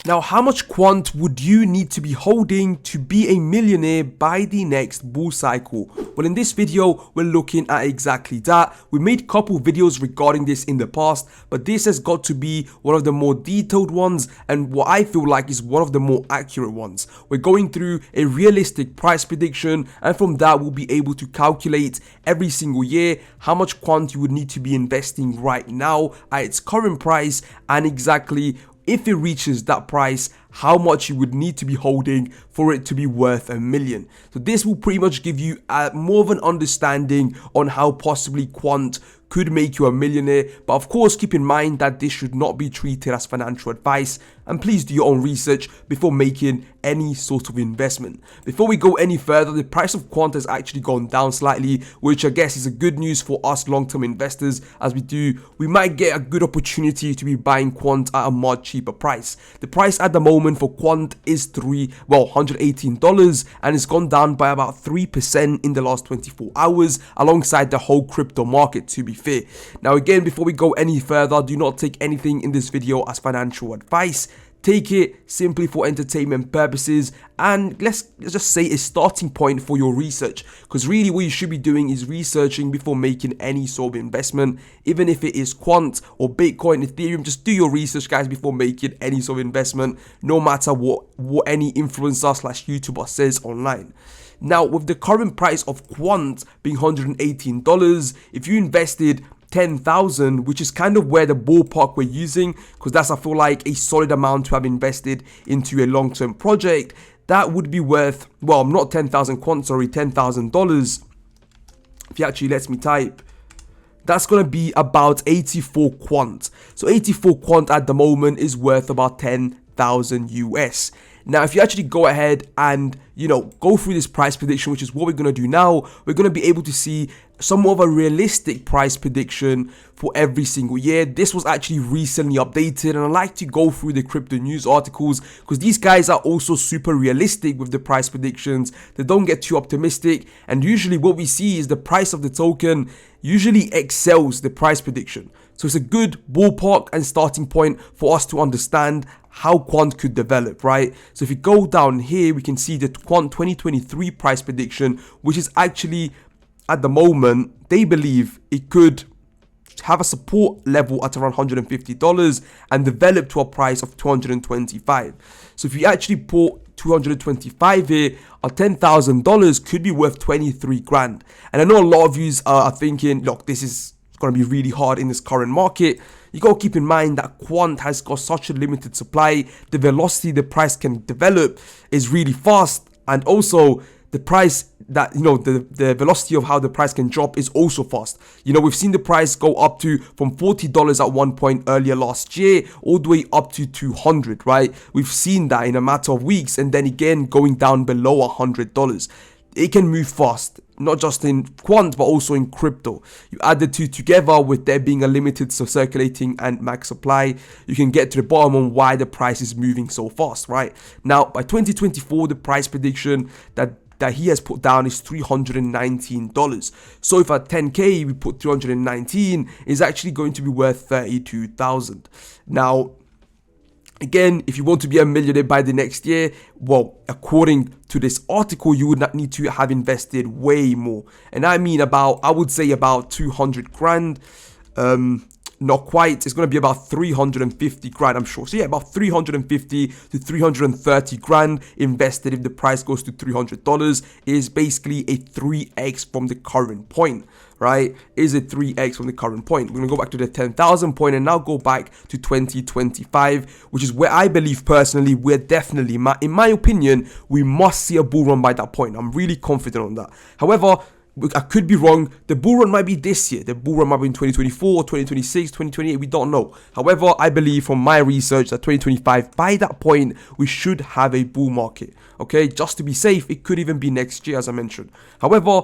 Now, how much quant would you need to be holding to be a millionaire by the next bull cycle? Well, in this video, we're looking at exactly that. We made a couple videos regarding this in the past, but this has got to be one of the more detailed ones and what I feel like is one of the more accurate ones. We're going through a realistic price prediction, and from that, we'll be able to calculate every single year how much quant you would need to be investing right now at its current price, and exactly if it reaches that price, how much you would need to be holding for it to be worth $1 million. So this will pretty much give you more of an understanding on how possibly quant could make you a millionaire. But of course, keep in mind that this should not be treated as financial advice, and please do your own research before making any sort of investment. Before we go any further, the price of quant has actually gone down slightly, which I guess is a good news for us long-term investors, as we might get a good opportunity to be buying quant at a much cheaper price. The price at the moment for quant is $118, and it's gone down by about 3% in the last 24 hours alongside the whole crypto market, to be fair. Now again, before we go any further, do not take anything in this video as financial advice. Take it simply for entertainment purposes, and let's just say a starting point for your research, because really what you should be doing is researching before making any sort of investment. Even if it is quant or Bitcoin, Ethereum, just do your research, guys, before making any sort of investment, no matter what any influencer / YouTuber says online. Now, with the current price of quant being $118, if you invested 10,000, which is kind of where the ballpark we're using, because that's, I feel like, a solid amount to have invested into a long-term project, that would be worth, well, not 10,000 quant, sorry, $10,000. If you actually lets me type, that's going to be about 84 quant. So 84 quant at the moment is worth about 10,000 US. Now, if you actually go ahead and, go through this price prediction, which is what we're going to do now, we're going to be able to see some of a realistic price prediction for every single year. This was actually recently updated, and I like to go through the crypto news articles because these guys are also super realistic with the price predictions. They don't get too optimistic, and usually what we see is the price of the token usually excels the price prediction. So it's a good ballpark and starting point for us to understand how quant could develop, right? So if you go down here, we can see the quant 2023 price prediction, which is actually, at the moment, they believe it could have a support level at around $150 and develop to a price of $225. So if you actually put 225 here, a $10,000 could be worth 23 grand. And I know a lot of you are thinking, look, this is going to be really hard in this current market. You got to keep in mind that quant has got such a limited supply. The velocity the price can develop is really fast, and also the price that, the velocity of how the price can drop is also fast. We've seen the price go up to from $40 at one point earlier last year all the way up to 200, right? We've seen that in a matter of weeks, and then again going down below $100. It can move fast, not just in quant, but also in crypto. You add the two together with there being a limited circulating and max supply, you can get to the bottom on why the price is moving so fast, right? Now, by 2024, the price prediction that he has put down is $319. So if at 10K we put 319, is actually going to be worth 32,000. Now, again, if you want to be a millionaire by the next year, well, according to this article, you would not need to have invested way more. And I mean I would say about 200 grand. Not quite. It's going to be about 350 grand, I'm sure. So yeah, about 350 to 330 grand invested if the price goes to $300 is basically a 3x from the current point, right? Is a 3x from the current point. We're going to go back to the 10,000 point and now go back to 2025, which is where I believe personally we're definitely, in my opinion, we must see a bull run by that point. I'm really confident on that. However, I could be wrong. The bull run might be this year. The bull run might be in 2024, 2026, 2028. We don't know. However, I believe from my research that 2025, by that point, we should have a bull market. Okay, just to be safe, it could even be next year, as I mentioned. However,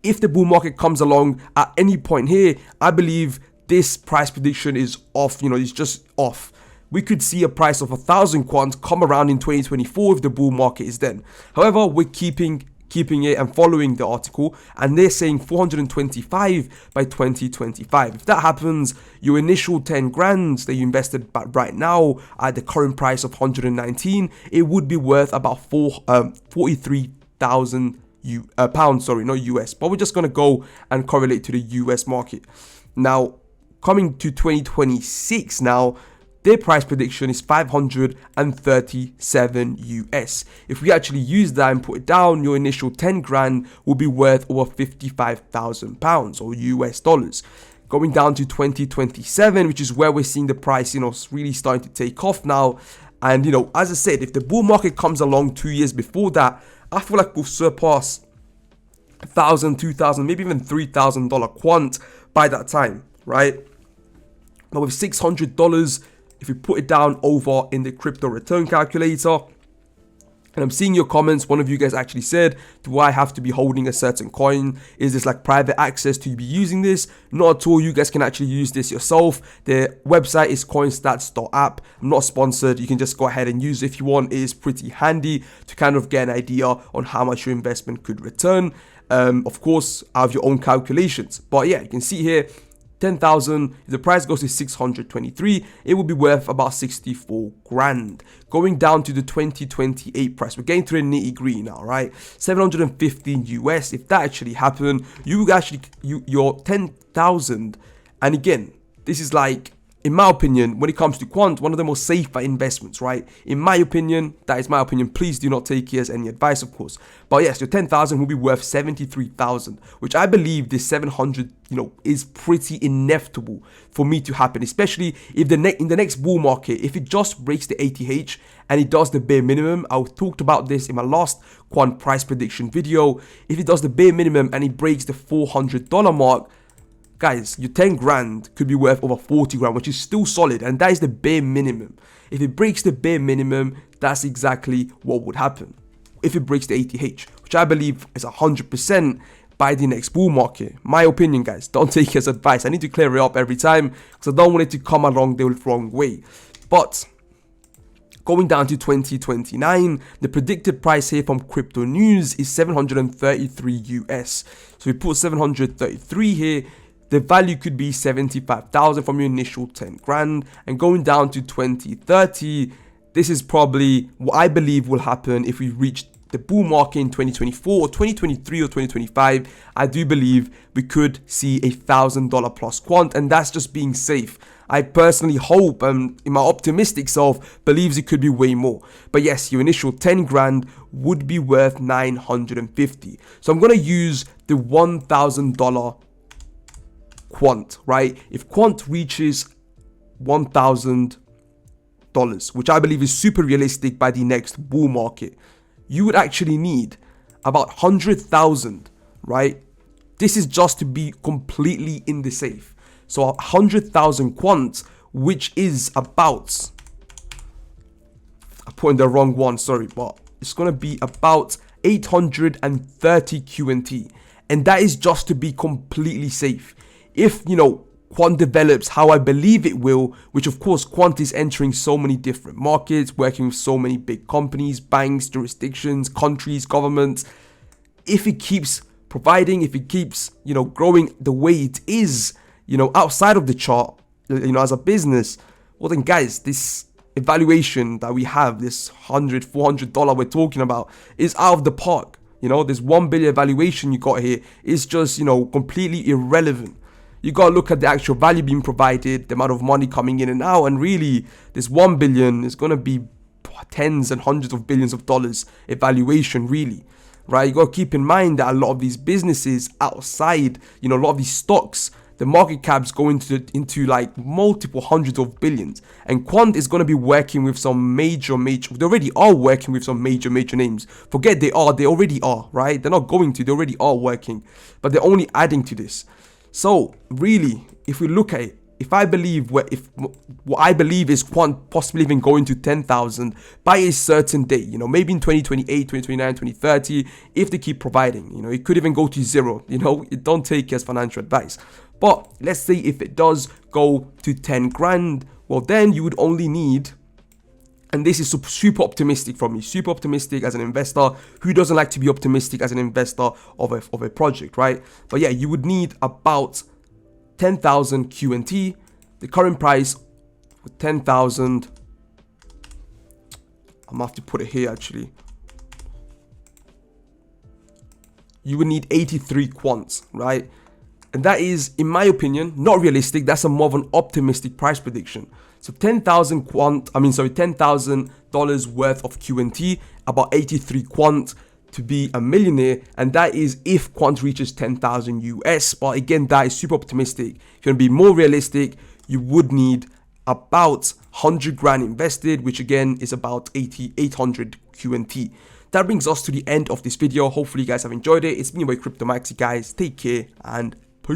if the bull market comes along at any point here, I believe this price prediction is off. It's just off. We could see a price of 1,000 quant come around in 2024 if the bull market is then. However, we're keeping keeping it and following the article, and they're saying 425 by 2025. If that happens, your initial 10 grand that you invested right now at the current price of 119, it would be worth about 43,000 pounds, sorry, not US, but we're just going to go and correlate to the US market. Now, coming to 2026 now, their price prediction is 537 US. If we actually use that and put it down, your initial 10 grand will be worth over 55,000 pounds or US dollars. Going down to 2027, which is where we're seeing the price, really starting to take off now. And, as I said, if the bull market comes along 2 years before that, I feel like we'll surpass $1,000, $2,000, maybe even $3,000 quant by that time, right? But with $600, if you put it down over in the crypto return calculator, and I'm seeing your comments, one of you guys actually said, do I have to be holding a certain coin? Is this like private access to be using this? Not at all. You guys can actually use this yourself. The website is coinstats.app. I'm not sponsored. You can just go ahead and use it if you want. It is pretty handy to kind of get an idea on how much your investment could return. Of course, out of your own calculations. But yeah, you can see here, 10,000, if the price goes to 623, it will be worth about 64 grand. Going down to the 2028 price, we're getting to the nitty gritty now, right? 715 US. If that actually happened, your 10,000, and again, this is like, in my opinion, when it comes to quant, one of the most safer investments, right? In my opinion, that is my opinion. Please do not take it as any advice, of course. But yes, your 10,000 will be worth 73,000, which I believe this 700, is pretty inevitable for me to happen, especially if in the next bull market, if it just breaks the ATH and it does the bare minimum. I talked about this in my last quant price prediction video. If it does the bare minimum and it breaks the $400 mark, guys, your 10 grand could be worth over 40 grand, which is still solid, and that is the bare minimum. If it breaks the bare minimum, that's exactly what would happen. If it breaks the ATH, which I believe is 100% by the next bull market. My opinion, guys, don't take it as advice. I need to clear it up every time because I don't want it to come along the wrong way. But going down to 2029, the predicted price here from Crypto News is 733 US. So we put 733 here. The value could be 75,000 from your initial 10 grand, and going down to 2030, this is probably what I believe will happen if we reach the bull market in 2024 or 2023 or 2025. I do believe we could see $1,000 plus quant, and that's just being safe. I personally hope, and in my optimistic self believes it could be way more. But yes, your initial 10 grand would be worth 950. So I'm going to use the $1,000 quant, right? If quant reaches $1,000, which I believe is super realistic by the next bull market, you would actually need about 100,000, right? This is just to be completely in the safe. So 100,000 quant, which is about, I put in the wrong one, sorry, but it's going to be about 830 QNT. And that is just to be completely safe. If, Quant develops how I believe it will, which of course Quant is entering so many different markets, working with so many big companies, banks, jurisdictions, countries, governments. If it keeps providing, if it keeps, growing the way it is, outside of the chart, as a business, well then guys, this evaluation that we have, this $100, $400 we're talking about, is out of the park. This 1 billion valuation you got here is just, completely irrelevant. You got to look at the actual value being provided, the amount of money coming in and out, and really this 1 billion is going to be tens and hundreds of billions of dollars evaluation, really, right? You got to keep in mind that a lot of these businesses outside, a lot of these stocks, the market caps go into like multiple hundreds of billions, and Quant is going to be working with some major, they already are working with some major names. Forget they already are, right? They're not going to, they already are working, but they're only adding to this. So really, if we look at it, if what I believe is Quant possibly even going to 10,000 by a certain date, maybe in 2028, 2029, 2030, if they keep providing, it could even go to zero, don't take it as financial advice. But let's say if it does go to 10 grand, well then you would only need And this is super optimistic from me, super optimistic as an investor. Who doesn't like to be optimistic as an investor of a project, right? But yeah, you would need about 10,000 QNT. The current price for 10,000, I'm gonna have to put it here actually. You would need 83 quants, right? And that is, in my opinion, not realistic. That's a more of an optimistic price prediction. So 10,000 $10,000 worth of QNT, about 83 quant to be a millionaire. And that is if Quant reaches 10,000 US. But again, that is super optimistic. If you want to be more realistic, you would need about 100 grand invested, which again is about 800 QNT. That brings us to the end of this video. Hopefully you guys have enjoyed it. It's been your boy Cryptomaxi, guys. Take care and